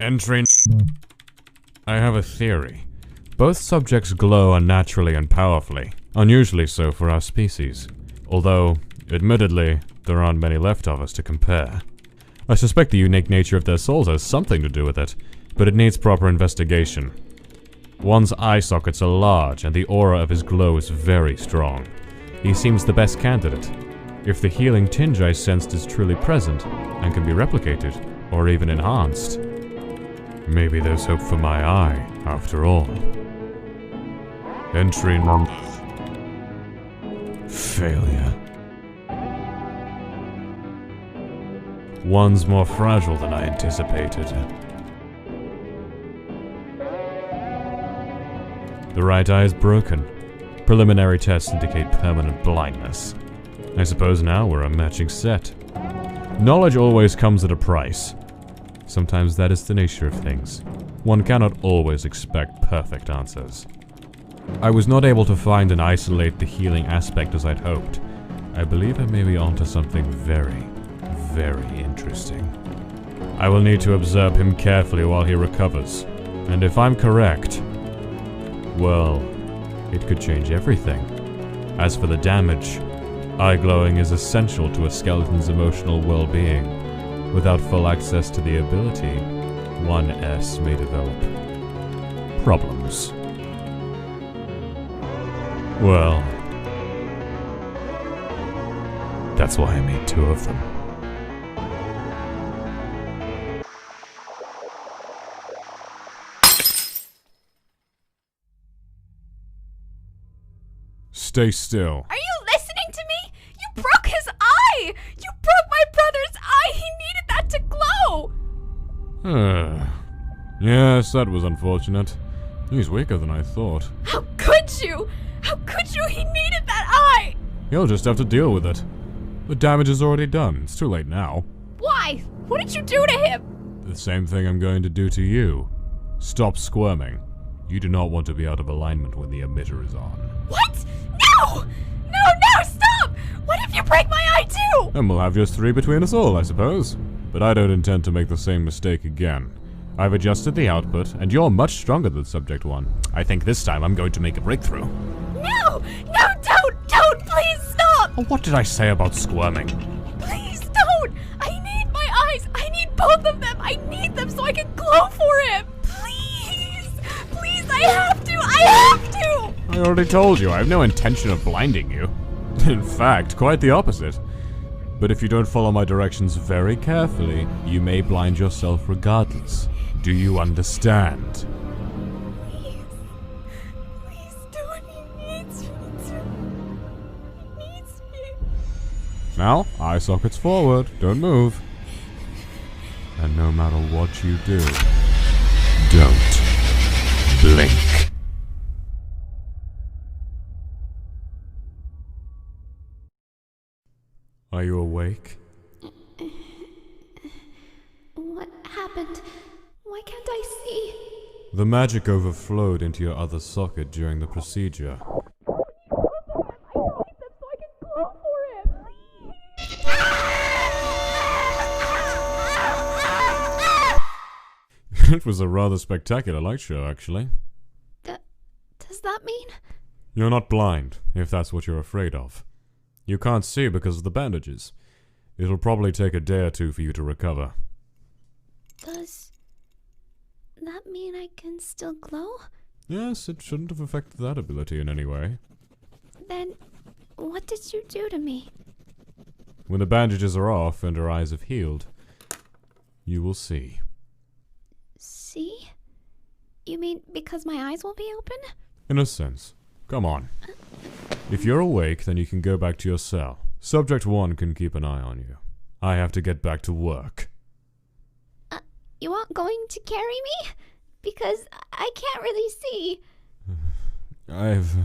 Entry. I have a theory. Both subjects glow unnaturally and powerfully, unusually so for our species. Although, admittedly, there aren't many left of us to compare. I suspect the unique nature of their souls has something to do with it, but it needs proper investigation. One's eye sockets are large, and the aura of his glow is very strong. He seems the best candidate. If the healing tinge I sensed is truly present, and can be replicated, or even enhanced, maybe there's hope for my eye, after all. Entry number... Failure. One's more fragile than I anticipated. The right eye is broken. Preliminary tests indicate permanent blindness. I suppose now we're a matching set. Knowledge always comes at a price. Sometimes that is the nature of things. One cannot always expect perfect answers. I was not able to find and isolate the healing aspect as I'd hoped. I believe I may be onto something very interesting. I will need to observe him carefully while he recovers. And if I'm correct, well, it could change everything. As for the damage, eye glowing is essential to a skeleton's emotional well-being. Without full access to the ability, one S may develop problems. Well, that's why I made two of them. Stay still. Are you listening to me? You broke his eye! You broke my brother's eye! He needed that to glow! Yes, that was unfortunate. He's weaker than I thought. How could you? How could you? He needed that eye! He'll just have to deal with it. The damage is already done. It's too late now. Why? What did you do to him? The same thing I'm going to do to you. Stop squirming. You do not want to be out of alignment when the emitter is on. What? No! No, stop! What if you break my eye too? Then we'll have just three between us all, I suppose. But I don't intend to make the same mistake again. I've adjusted the output, and you're much stronger than Subject 1. I think this time I'm going to make a breakthrough. No, don't, please stop! Oh, what did I say about squirming? Please don't! I need my eyes! I need both of them! I need them so I can glow for him! Please, I have to! I already told you, I have no intention of blinding you. In fact, quite the opposite. But if you don't follow my directions very carefully, you may blind yourself regardless. Do you understand? Please don't. He needs me to. He needs me. Now, eye sockets forward. Don't move. And no matter what you do, don't blink. Are you awake? What happened? Why can't I see? The magic overflowed into your other socket during the procedure. It was a rather spectacular light show, actually. Does that mean? You're not blind, if that's what you're afraid of. You can't see because of the bandages. It'll probably take a day or two for you to recover. Does that mean I can still glow? Yes, it shouldn't have affected that ability in any way. Then, what did you do to me? When the bandages are off and her eyes have healed, you will see. See? You mean because my eyes won't be open? In a sense. Come on. If you're awake, then you can go back to your cell. Subject 1 can keep an eye on you. I have to get back to work. You aren't going to carry me? Because I can't really see. I've...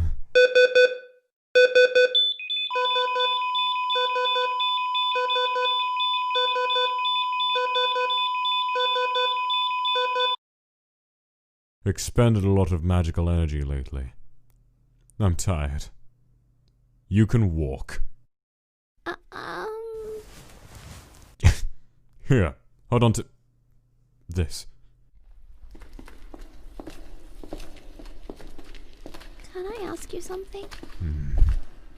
expended a lot of magical energy lately. I'm tired. You can walk. Here, hold on to... this. ask you something?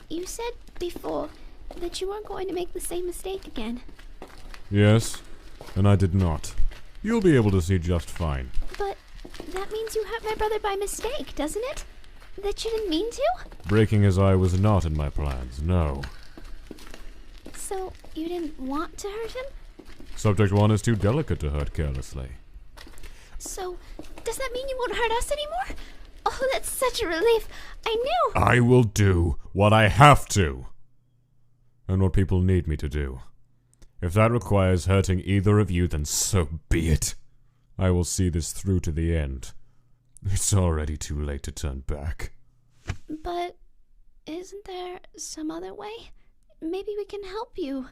You said before that you weren't going to make the same mistake again. Yes, and I did not. You'll be able to see just fine. But that means you hurt my brother by mistake, doesn't it? That you didn't mean to? Breaking his eye was not in my plans, no. So, you didn't want to hurt him? Subject 1 is too delicate to hurt carelessly. So, does that mean you won't hurt us anymore? Oh, that's such a relief. I knew. I will do what I have to. And what people need me to do. If that requires hurting either of you, then so be it. I will see this through to the end. It's already too late to turn back. But isn't there some other way? Maybe we can help you.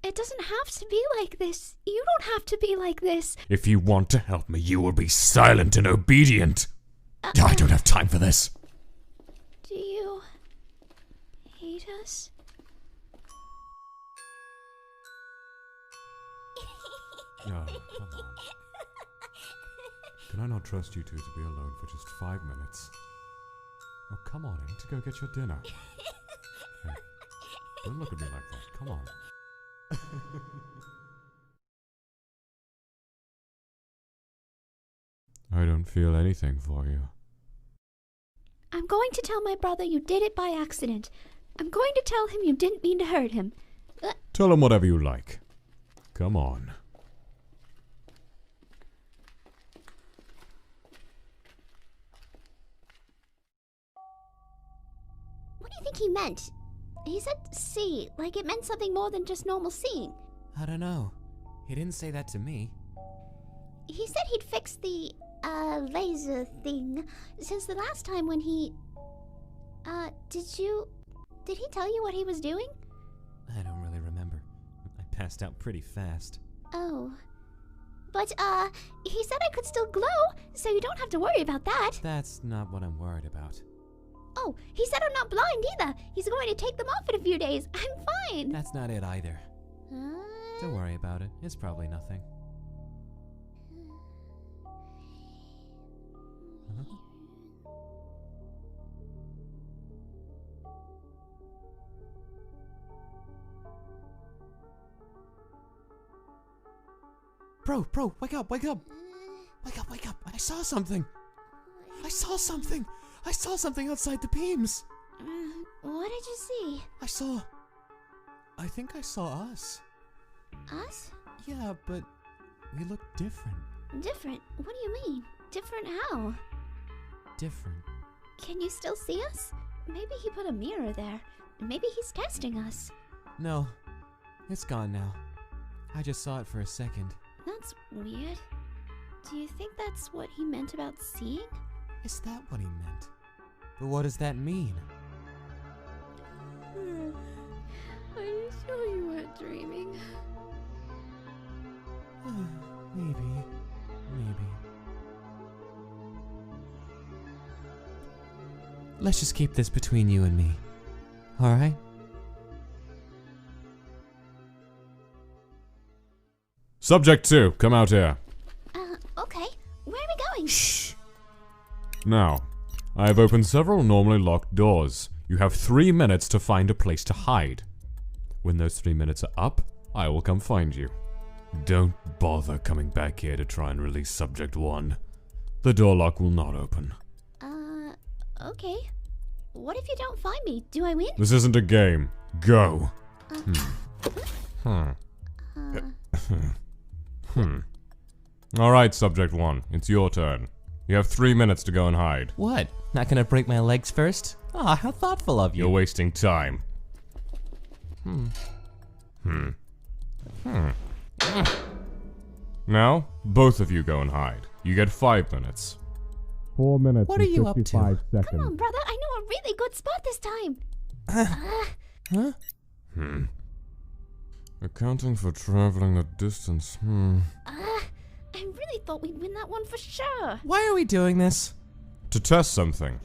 It doesn't have to be like this. You don't have to be like this. If you want to help me, you will be silent and obedient. I don't have time for this. Do you hate us? Oh, come on. Can I not trust you two to be alone for just 5 minutes? Oh, come on, I need to go get your dinner. Hey, don't look at me like that. Come on. I don't feel anything for you. I'm going to tell my brother you did it by accident. I'm going to tell him you didn't mean to hurt him. Tell him whatever you like. Come on. What do you think he meant? He said see, like it meant something more than just normal seeing. I don't know. He didn't say that to me. He said he'd fix the, laser thing since the last time when he... Did he tell you what he was doing? I don't really remember. I passed out pretty fast. Oh. But, he said I could still glow, so you don't have to worry about that. That's not what I'm worried about. Oh, he said I'm not blind either. He's going to take them off in a few days. I'm fine. That's not it either. Don't worry about it. It's probably nothing. Huh? Bro, wake up, wake up! Wake up, I saw something! I saw something outside the beams! What did you see? I think I saw us. Us? Yeah, but we look different. Different? What do you mean? Different how? Different. Can you still see us? Maybe he put a mirror there. Maybe he's testing us. No, it's gone now. I just saw it for a second. That's weird. Do you think that's what he meant about seeing? Is that what he meant? But what does that mean? Are you sure you weren't dreaming? Maybe. Let's just keep this between you and me. Alright? Subject 2, come out here. Okay. Where are we going? Shh. Now, I have opened several normally locked doors. You have 3 minutes to find a place to hide. When those 3 minutes are up, I will come find you. Don't bother coming back here to try and release Subject 1. The door lock will not open. Okay. What if you don't find me? Do I win? This isn't a game. Go. Alright, Subject 1. It's your turn. You have 3 minutes to go and hide. What? Not gonna break my legs first? Ah, how thoughtful of you. You're wasting time. Now, both of you go and hide. You get 5 minutes. 4 minutes What are you up to? 55 seconds. Come on, brother. I know a really good spot this time. Huh? Accounting for traveling the distance, I really thought we'd win that one for sure. Why are we doing this? To test something.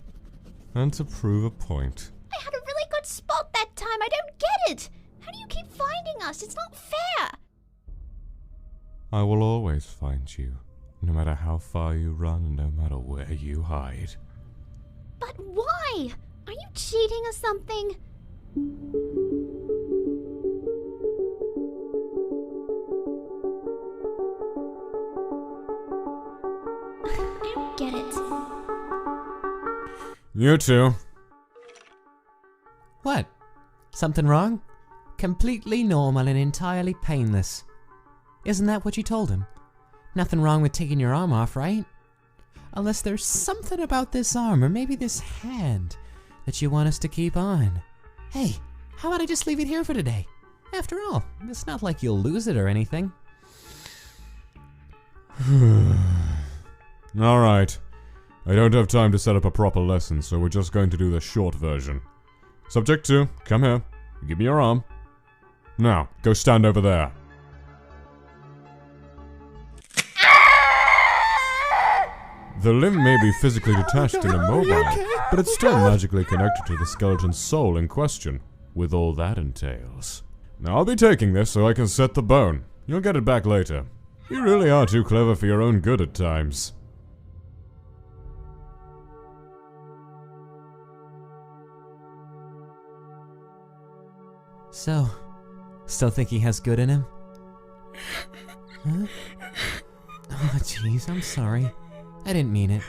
And to prove a point. I had a really good spot that time. I don't get it. How do you keep finding us? It's not fair. I will always find you. No matter how far you run and no matter where you hide. But why? Are you cheating or something? I don't get it. You too. What? Something wrong? Completely normal and entirely painless. Isn't that what you told him? Nothing wrong with taking your arm off, right? Unless there's something about this arm or maybe this hand that you want us to keep on. Hey, how about I just leave it here for today? After all, it's not like you'll lose it or anything. Alright. I don't have time to set up a proper lesson, so we're just going to do the short version. Subject 2, come here. Give me your arm. Now, go stand over there. The limb may be physically detached and immobile, but it's still magically connected to the skeleton's soul in question, with all that entails. Now I'll be taking this so I can set the bone. You'll get it back later. You really are too clever for your own good at times. So, still think he has good in him? Huh? Oh, jeez, I'm sorry. I didn't mean it.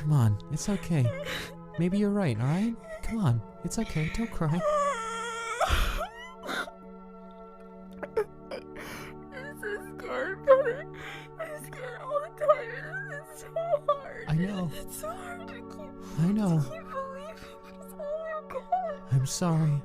Come on, it's okay. Maybe you're right, alright? Come on, it's okay, don't cry. I'm so scared, Connor. I'm scared all the time. It's so hard. I know. It's so hard to keep, I know. keep believing. Oh my God. I'm sorry.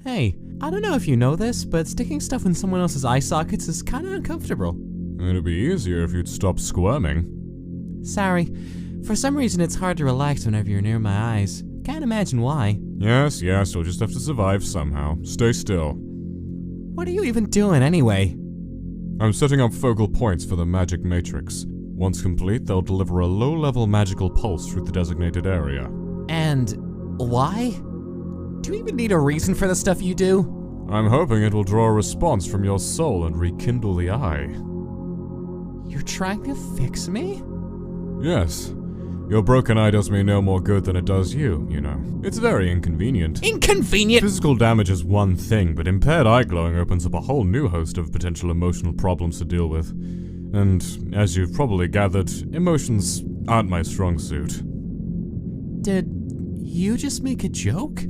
Hey, I don't know if you know this, but sticking stuff in someone else's eye sockets is kinda uncomfortable. It'd be easier if you'd stop squirming. Sorry. For some reason it's hard to relax whenever you're near my eyes. Can't imagine why. Yes, you'll just have to survive somehow. Stay still. What are you even doing anyway? I'm setting up focal points for the magic matrix. Once complete, they'll deliver a low-level magical pulse through the designated area. And why? Do you even need a reason for the stuff you do? I'm hoping it will draw a response from your soul and rekindle the eye. You're trying to fix me? Yes. Your broken eye does me no more good than it does you, you know. It's very inconvenient. Inconvenient? Physical damage is one thing, but impaired eye glowing opens up a whole new host of potential emotional problems to deal with. And, as you've probably gathered, emotions aren't my strong suit. Did you just make a joke?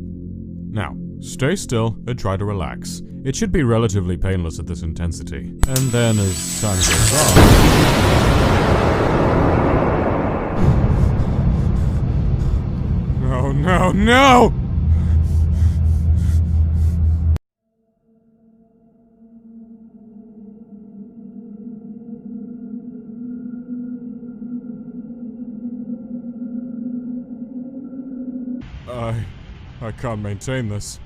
Now, stay still and try to relax. It should be relatively painless at this intensity. And then as time goes on... No, no, no! I can't maintain this.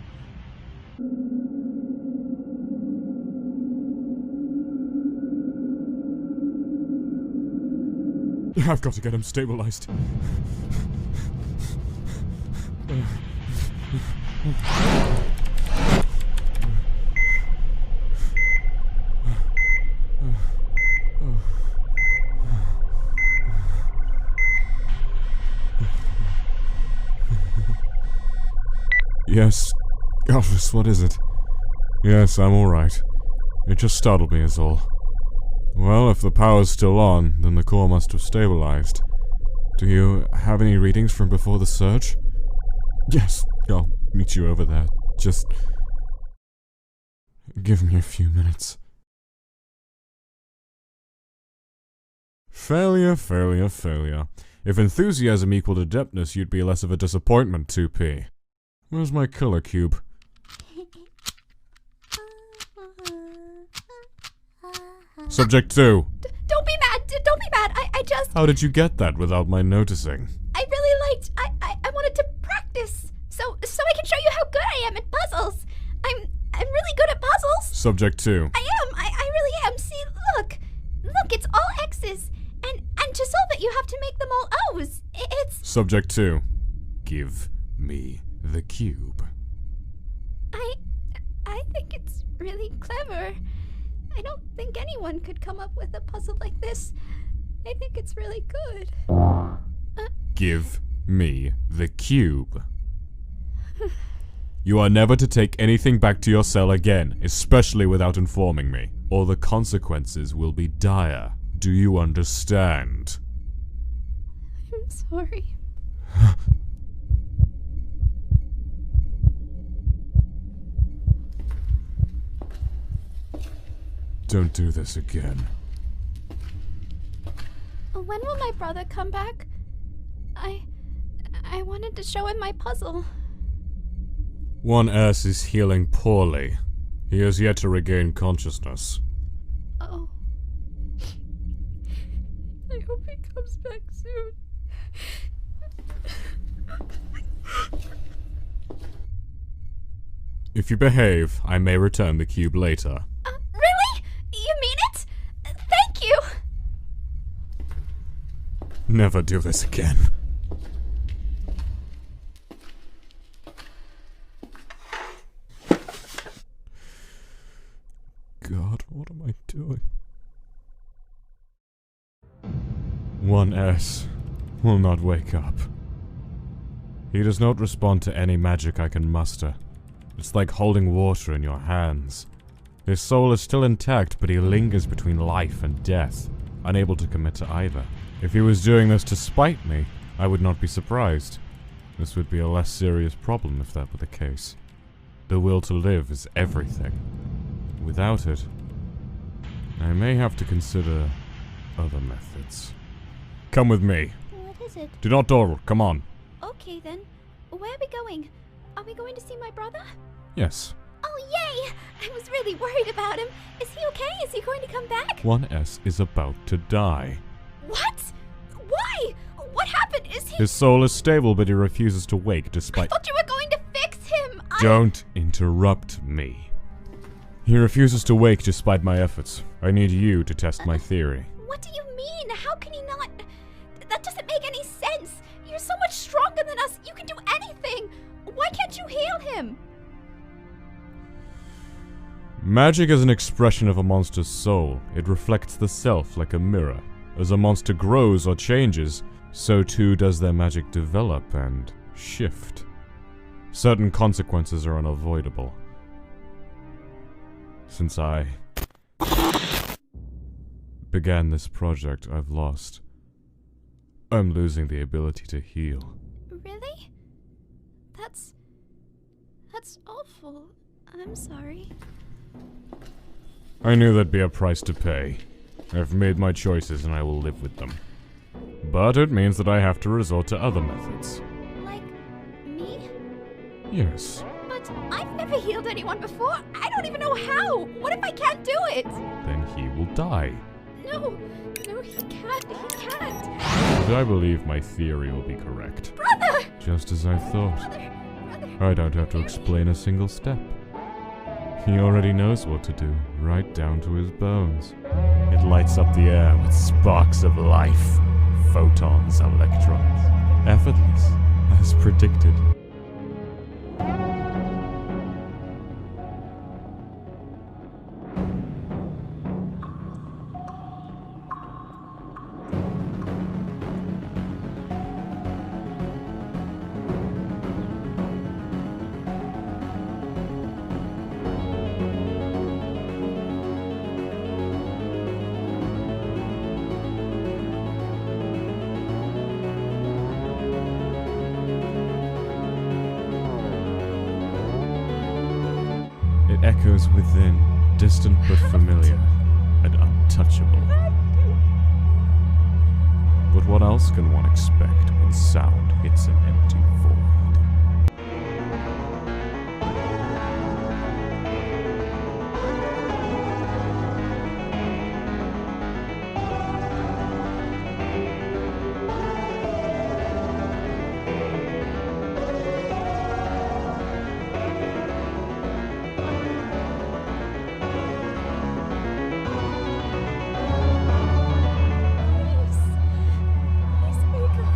I've got to get him stabilized. Yes. Elvis, what is it? Yes, I'm alright. It just startled me is all. Well, if the power's still on, then the core must have stabilized. Do you have any readings from before the surge? Yes, I'll meet you over there. Just... give me a few minutes. Failure, failure, failure. If enthusiasm equaled adeptness, you'd be less of a disappointment, 2P. Where's my color cube? Subject 2. Don't be mad. Don't be mad. I just... How did you get that without my noticing? I really liked... I wanted to practice. So I can show you how good I am at puzzles. I'm really good at puzzles. Subject 2. I am. I really am. See, look. Look, it's all X's. And to solve it, you have to make them all O's. It's... Subject 2. Give me the cube. I think it's really clever. I don't think anyone could come up with a puzzle like this. I think it's really good. Give me the cube. You are never to take anything back to your cell again, especially without informing me, or the consequences will be dire. Do you understand? I'm sorry. Don't do this again. When will my brother come back? I wanted to show him my puzzle. 1S is healing poorly. He has yet to regain consciousness. Oh. I hope he comes back soon. If you behave, I may return the cube later. Really? You mean it? Thank you! Never do this again. God, what am I doing? 1S will not wake up. He does not respond to any magic I can muster. It's like holding water in your hands. His soul is still intact, but he lingers between life and death, unable to commit to either. If he was doing this to spite me, I would not be surprised. This would be a less serious problem if that were the case. The will to live is everything. Without it, I may have to consider other methods. Come with me. What is it? Do not dawdle, come on. Okay then. Where are we going? Are we going to see my brother? Yes. Oh yay! I was really worried about him. Is he okay? Is he going to come back? 1S is about to die. What? Why? What happened? Is he— His soul is stable, but he refuses to wake I despite— thought you were going to fix him! Don't interrupt me. He refuses to wake despite my efforts. I need you to test my theory. What do you mean? How can he not— That doesn't make any sense! You're so much stronger than us! You can do anything! Why can't you heal him? Magic is an expression of a monster's soul. It reflects the self like a mirror. As a monster grows or changes, so too does their magic develop and shift. Certain consequences are unavoidable. Since I began this project, I've lost. I'm losing the ability to heal. Really? That's awful. I'm sorry. I knew there'd be a price to pay. I've made my choices and I will live with them. But it means that I have to resort to other methods. Like me? Yes. But I've never healed anyone before. I don't even know how. What if I can't do it? Then he will die. No, he can't. He can't. And I believe my theory will be correct. Brother! Just as I thought. Brother! I don't have to explain a single step. He already knows what to do, right down to his bones. It lights up the air with sparks of life, photons, electrons. Effortless, as predicted. It echoes within, distant but familiar, and untouchable. But what else can one expect when sound hits an empty void? Please wake up.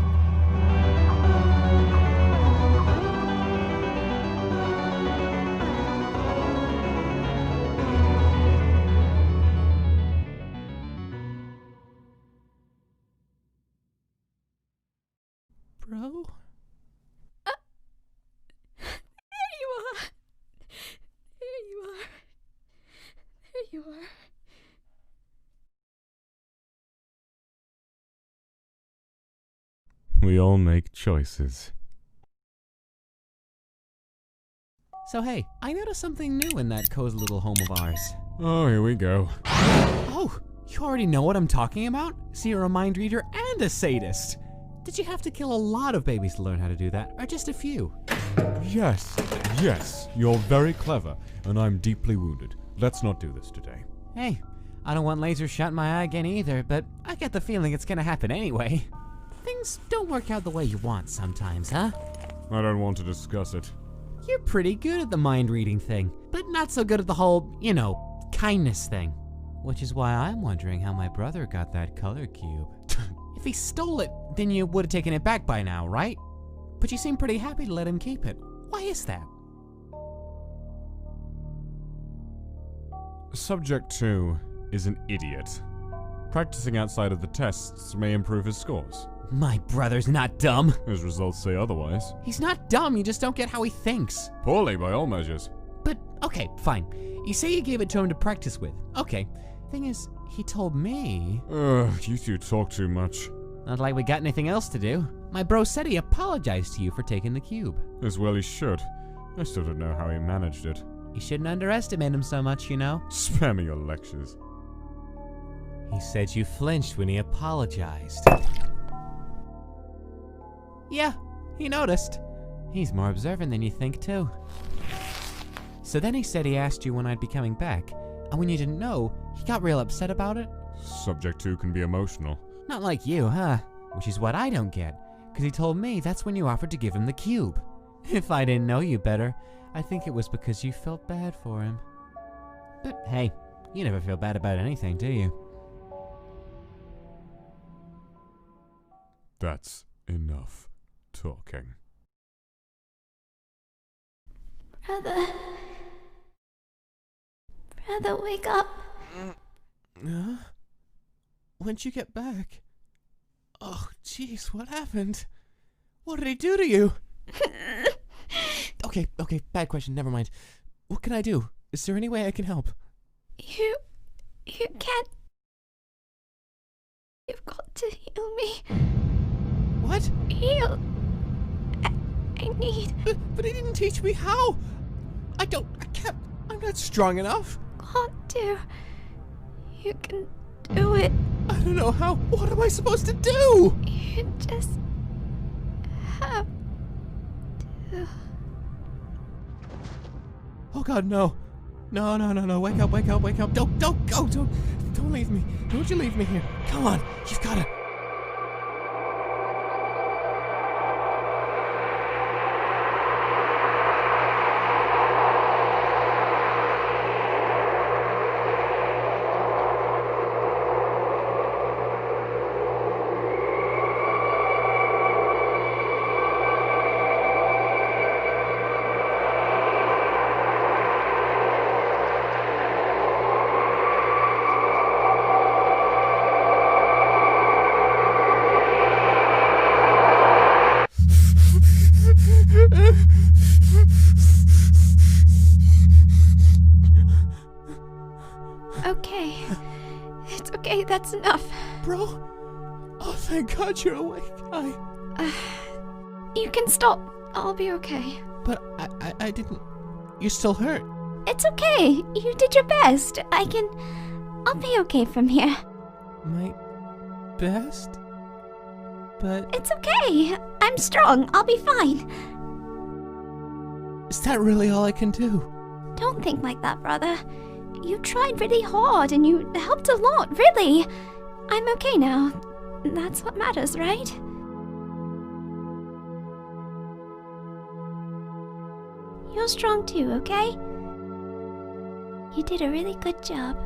We all make choices. So hey, I noticed something new in that cozy little home of ours. Oh, here we go. Oh, you already know what I'm talking about? So you're a mind reader and a sadist. Did you have to kill a lot of babies to learn how to do that, or just a few? Yes, you're very clever, and I'm deeply wounded. Let's not do this today. Hey, I don't want lasers shot in my eye again either, but I get the feeling it's gonna happen anyway. Things don't work out the way you want sometimes, huh? I don't want to discuss it. You're pretty good at the mind reading thing, but not so good at the whole, kindness thing. Which is why I'm wondering how my brother got that color cube. If he stole it, then you would have taken it back by now, right? But you seem pretty happy to let him keep it. Why is that? Subject 2 is an idiot. Practicing outside of the tests may improve his scores. My brother's not dumb. His results say otherwise. He's not dumb, you just don't get how he thinks. Poorly by all measures. But, okay, fine. You say you gave it to him to practice with. Okay. Thing is, he told me... You two talk too much. Not like we got anything else to do. My bro said he apologized to you for taking the cube. As well he should. I still don't know how he managed it. You shouldn't underestimate him so much, Spare me your lectures. He said you flinched when he apologized. Yeah, he noticed. He's more observant than you think, too. So then he said he asked you when I'd be coming back, and when you didn't know, he got real upset about it? Subject 2 can be emotional. Not like you, huh? Which is what I don't get, because he told me that's when you offered to give him the cube. If I didn't know you better, I think it was because you felt bad for him. But hey, you never feel bad about anything, do you? That's enough talking. Brother, wake up. Huh? When'd you get back? Oh, jeez, what happened? What did he do to you? Okay, bad question, never mind. What can I do? Is there any way I can help? You can't. You've got to heal me. What? Heal. I need. But he didn't teach me how. I can't. I'm not strong enough. Got to. You can do it. I don't know how. What am I supposed to do? You just have to. Oh God, no. No. Wake up. Don't go. Don't leave me. Don't you leave me here. Come on. You've got to. Okay. It's okay, that's enough. Bro? Oh, thank God you're awake. You can stop. I'll be okay. But I didn't... You're still hurt. It's okay. You did your best. I'll be okay from here. My best? But... It's okay. I'm strong. I'll be fine. Is that really all I can do? Don't think like that, brother. You tried really hard and you helped a lot, really. I'm okay now. That's what matters, right? You're strong too, okay? You did a really good job.